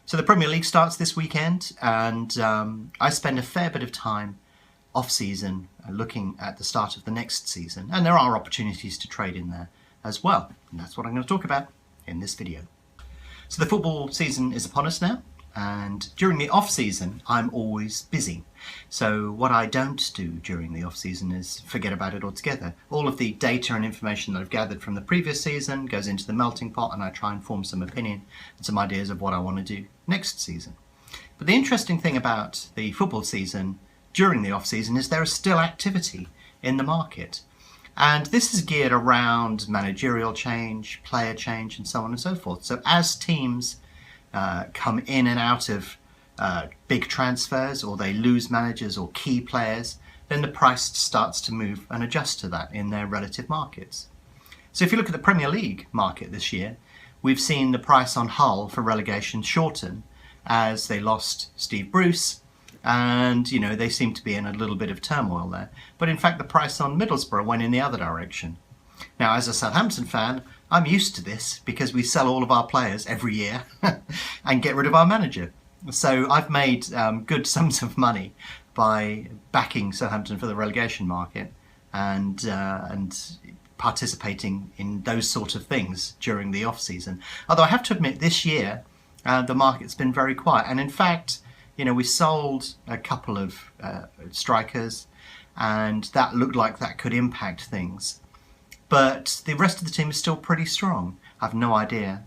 So the Premier League starts this weekend, and I spend a fair bit of time off-season looking at the start of the next season, and there are opportunities to trade in there as well, and that's what I'm going to talk about in this video. So the football season is upon us now, and during the off-season I'm always busy. So what I don't do during the off-season is forget about it altogether. All of the data and information that I've gathered from the previous season goes into the melting pot, and I try and form some opinion and some ideas of what I want to do next season. But the interesting thing about the football season during the off-season is there is still activity in the market. And this is geared around managerial change, player change, and so on and so forth. So as teams come in and out of big transfers, or they lose managers or key players, then the price starts to move and adjust to that in their relative markets. So if you look at the Premier League market this year, we've seen the price on Hull for relegation shorten as they lost Steve Bruce, and you know, they seem to be in a little bit of turmoil there. But in fact the price on Middlesbrough went in the other direction. Now, as a Southampton fan, I'm used to this because we sell all of our players every year and get rid of our manager. So I've made good sums of money by backing Southampton for the relegation market and participating in those sort of things during the off-season. Although I have to admit, this year the market's been very quiet, and in fact, you know, we sold a couple of strikers, and that looked like that could impact things. But the rest of the team is still pretty strong. I have no idea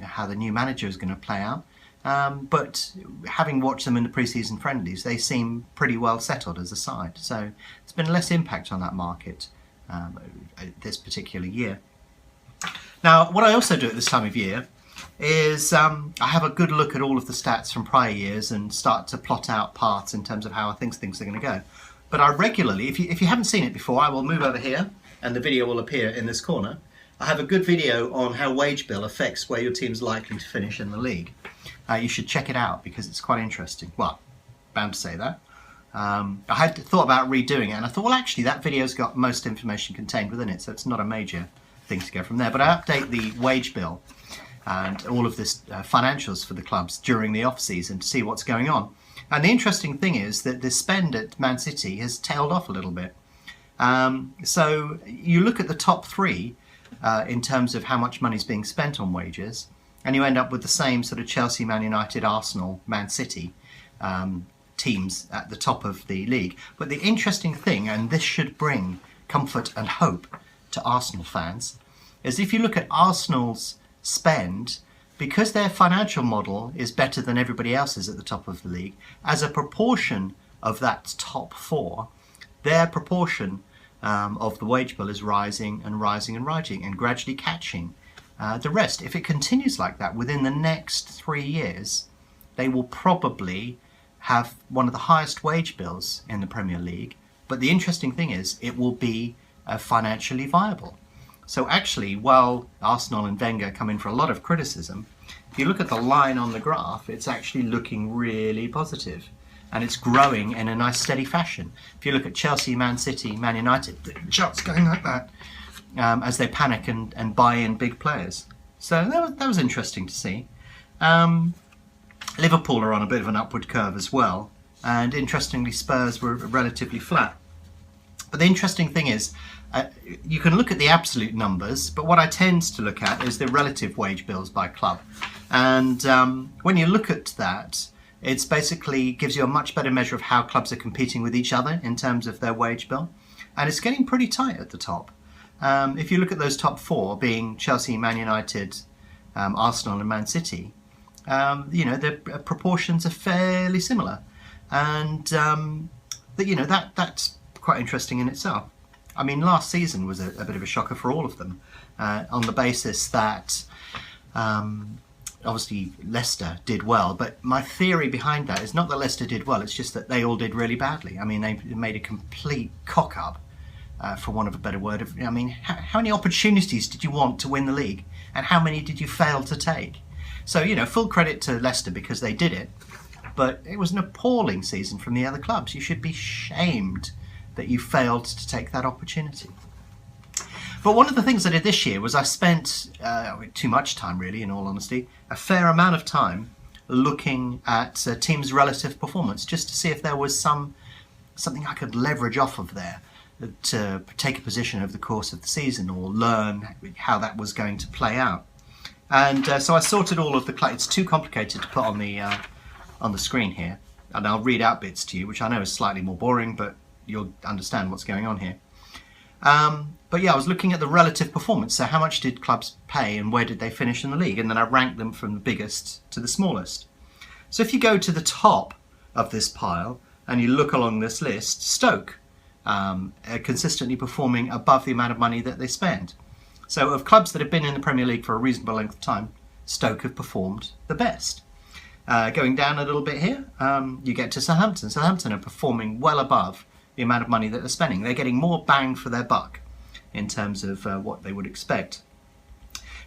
how the new manager is going to play out. But having watched them in the pre-season friendlies, they seem pretty well settled as a side. So there's been less impact on that market this particular year. Now, what I also do at this time of year is I have a good look at all of the stats from prior years and start to plot out paths in terms of how I think things are going to go. But I regularly, if you haven't seen it before, I will move over here and the video will appear in this corner. I have a good video on how wage bill affects where your team's likely to finish in the league. You should check it out because it's quite interesting. Well, bound to say that. I had thought about redoing it, and I thought, well, actually that video's got most information contained within it, so it's not a major thing to go from there. But I update the wage bill and all of this financials for the clubs during the off-season to see what's going on. And the interesting thing is that the spend at Man City has tailed off a little bit. So you look at the top three in terms of how much money is being spent on wages, and you end up with the same sort of Chelsea, Man United, Arsenal, Man City teams at the top of the league. But the interesting thing, and this should bring comfort and hope to Arsenal fans, is if you look at Arsenal's spend, because their financial model is better than everybody else's at the top of the league, as a proportion of that top four, their proportion of the wage bill is rising and rising and rising and gradually catching the rest. If it continues like that within the next 3 years, they will probably have one of the highest wage bills in the Premier League. But the interesting thing is it will be financially viable. So actually, while Arsenal and Wenger come in for a lot of criticism, if you look at the line on the graph, it's actually looking really positive. And it's growing in a nice steady fashion. If you look at Chelsea, Man City, Man United, the chart's going like that as they panic and buy in big players. So that was interesting to see. Liverpool are on a bit of an upward curve as well. And interestingly, Spurs were relatively flat. But the interesting thing is, you can look at the absolute numbers, but what I tend to look at is the relative wage bills by club. And when you look at that, it basically gives you a much better measure of how clubs are competing with each other in terms of their wage bill. And it's getting pretty tight at the top. If you look at those top four, being Chelsea, Man United, Arsenal and Man City, you know, the proportions are fairly similar. And, you know, that's quite interesting in itself. I mean, last season was a bit of a shocker for all of them on the basis that obviously Leicester did well, but my theory behind that is not that Leicester did well, it's just that they all did really badly. I mean, they made a complete cock-up, for want of a better word. I mean, how many opportunities did you want to win the league, and how many did you fail to take? So, you know, full credit to Leicester because they did it, but it was an appalling season from the other clubs. You should be shamed that you failed to take that opportunity. But one of the things I did this year was I spent, too much time really, in all honesty, a fair amount of time looking at teams' relative performance, just to see if there was something I could leverage off of there to take a position over the course of the season, or learn how that was going to play out. And so I sorted all of the it's too complicated to put on the screen here, and I'll read out bits to you, which I know is slightly more boring, but you'll understand what's going on here. But yeah, I was looking at the relative performance. So how much did clubs pay and where did they finish in the league? And then I ranked them from the biggest to the smallest. So if you go to the top of this pile and you look along this list, Stoke are consistently performing above the amount of money that they spend. So of clubs that have been in the Premier League for a reasonable length of time, Stoke have performed the best. Going down a little bit here, you get to Southampton. Southampton are performing well above the amount of money that they're spending. They're getting more bang for their buck in terms of what they would expect.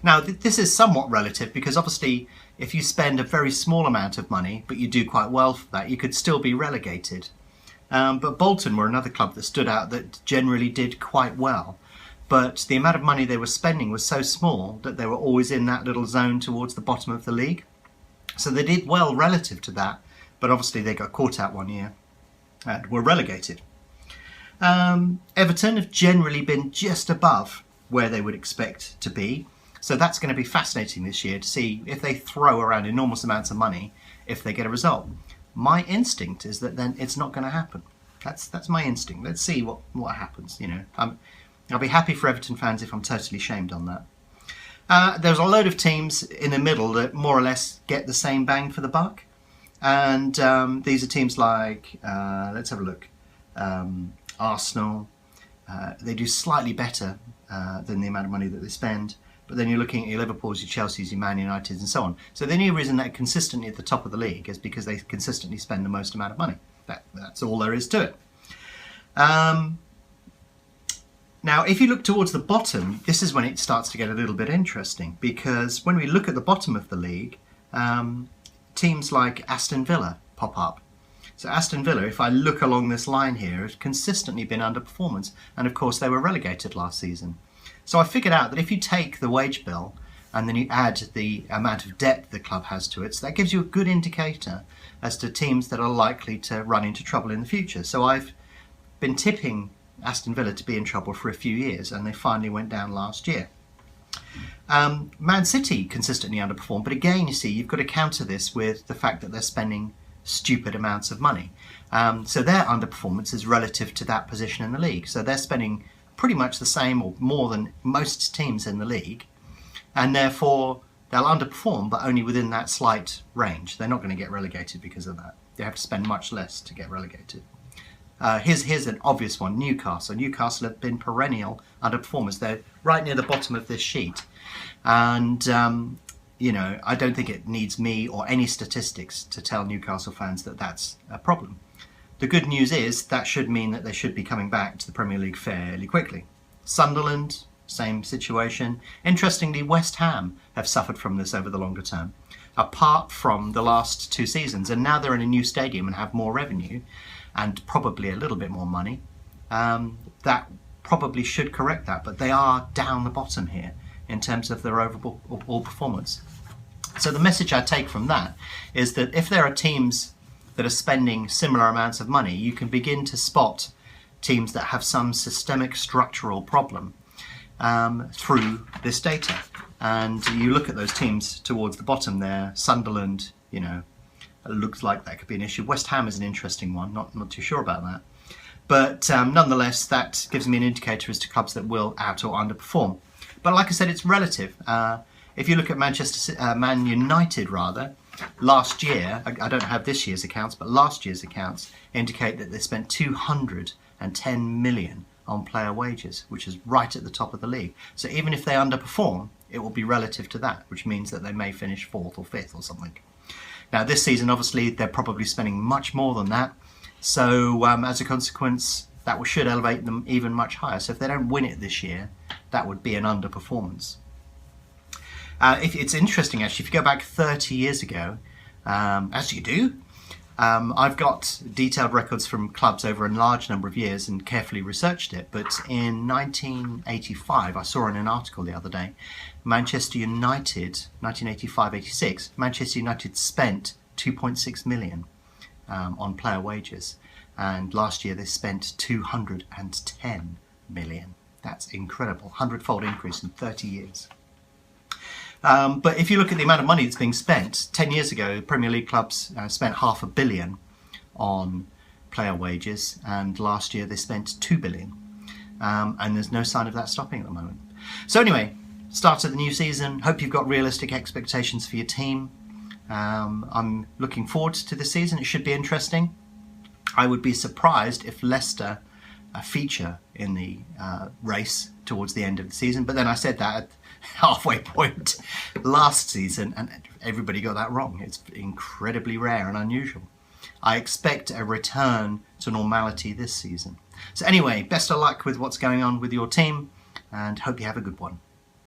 Now, this is somewhat relative, because obviously if you spend a very small amount of money but you do quite well for that, you could still be relegated. But Bolton were another club that stood out that generally did quite well, but the amount of money they were spending was so small that they were always in that little zone towards the bottom of the league. So they did well relative to that, but obviously they got caught out one year and were relegated. Everton have generally been just above where they would expect to be, so that's going to be fascinating this year to see if they throw around enormous amounts of money if they get a result. My instinct is that then it's not going to happen. That's my instinct. Let's see what happens. I'll be happy for Everton fans if I'm totally shamed on that. There's a load of teams in the middle that more or less get the same bang for the buck, and these are teams like let's have a look. Arsenal, they do slightly better than the amount of money that they spend, but then you're looking at your Liverpools, your Chelseas, your Man Uniteds and so on. So the only reason they're consistently at the top of the league is because they consistently spend the most amount of money. That's all there is to it. Now if you look towards the bottom, this is when it starts to get a little bit interesting, because when we look at the bottom of the league, teams like Aston Villa pop up. So Aston Villa, if I look along this line here, have consistently been underperformance, and of course they were relegated last season. So I figured out that if you take the wage bill and then you add the amount of debt the club has to it, so that gives you a good indicator as to teams that are likely to run into trouble in the future. So I've been tipping Aston Villa to be in trouble for a few years, and they finally went down last year. Man City consistently underperformed, but again, you see, you've got to counter this with the fact that they're spending stupid amounts of money. So their underperformance is relative to that position in the league. So they're spending pretty much the same or more than most teams in the league, and therefore they'll underperform, but only within that slight range. They're not going to get relegated because of that. They have to spend much less to get relegated. Here's an obvious one, Newcastle. Newcastle have been perennial underperformers. They're right near the bottom of this sheet. And I don't think it needs me or any statistics to tell Newcastle fans that that's a problem. The good news is that should mean that they should be coming back to the Premier League fairly quickly. Sunderland, same situation. Interestingly, West Ham have suffered from this over the longer term, apart from the last 2 seasons. And now they're in a new stadium and have more revenue and probably a little bit more money. That probably should correct that, but they are down the bottom here in terms of their overall performance. So the message I take from that is that if there are teams that are spending similar amounts of money, you can begin to spot teams that have some systemic structural problem through this data. And you look at those teams towards the bottom there, Sunderland, it looks like that could be an issue. West Ham is an interesting one, not too sure about that. But nonetheless, that gives me an indicator as to clubs that will out or underperform. But like I said, it's relative. If you look at Man United, last year, I don't have this year's accounts, but last year's accounts indicate that they spent 210 million on player wages, which is right at the top of the league. So even if they underperform, it will be relative to that, which means that they may finish 4th or 5th or something. Now this season, obviously, they're probably spending much more than that. So as a consequence, that should elevate them even much higher. So if they don't win it this year, that would be an underperformance. It's interesting, actually, if you go back 30 years ago, as you do, I've got detailed records from clubs over a large number of years and carefully researched it. But in 1985, I saw in an article the other day, Manchester United, 1985-86, Manchester United spent 2.6 million on player wages, and last year they spent 210 million. That's incredible, 100-fold increase in 30 years. But if you look at the amount of money that's being spent, 10 years ago Premier League clubs spent $500 million on player wages, and last year they spent 2 billion, and there's no sign of that stopping at the moment. So anyway, start of the new season, hope you've got realistic expectations for your team. I'm looking forward to the season. It should be interesting. I would be surprised if Leicester feature in the race towards the end of the season, but then I said that at halfway point last season and everybody got that wrong. It's incredibly rare and unusual. I expect a return to normality this season. So anyway, best of luck with what's going on with your team, and hope you have a good one.